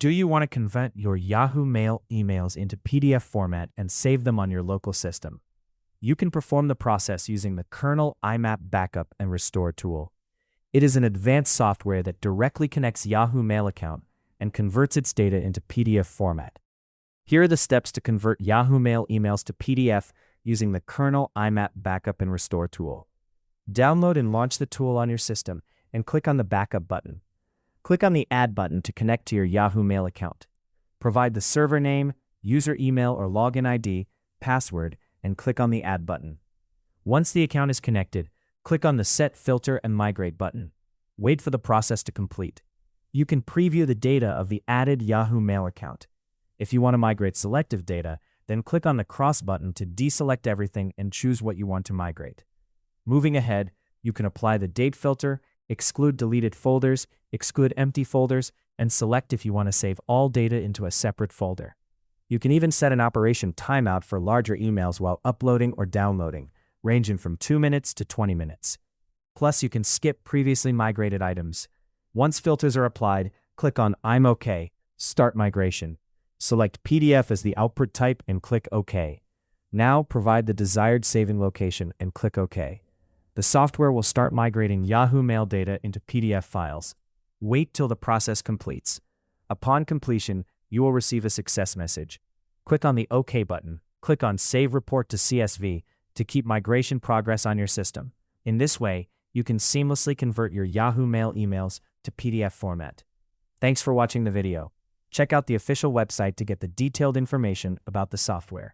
Do you want to convert your Yahoo Mail emails into PDF format and save them on your local system? You can perform the process using the kernel imap backup and restore tool. It is an advanced software that directly connects Yahoo Mail account and converts its data into PDF format. Here are the steps to convert Yahoo Mail emails to PDF using the kernel imap backup and restore tool. Download and launch the tool on your system and click on the backup button. Click on the Add button to connect to your Yahoo Mail account. Provide the server name, user email or login ID, password, and click on the Add button. Once the account is connected, click on the Set Filter and Migrate button. Wait for the process to complete. You can preview the data of the added Yahoo Mail account. If you want to migrate selective data, then click on the cross button to deselect everything and choose what you want to migrate. Moving ahead, you can apply the date filter, exclude deleted folders, exclude empty folders, and select if you want to save all data into a separate folder. You can even set an operation timeout for larger emails while uploading or downloading, ranging from 2 minutes to 20 minutes. Plus, you can skip previously migrated items. Once filters are applied, click on I'm OK, Start Migration. Select PDF as the output type and click OK. Now, provide the desired saving location and click OK. The software will start migrating Yahoo Mail data into PDF files. Wait till the process completes. Upon completion, you will receive a success message. Click on the OK button. Click on Save Report to CSV to keep migration progress on your system. In this way, you can seamlessly convert your Yahoo Mail emails to PDF format. Thanks for watching the video. Check out the official website to get the detailed information about the software.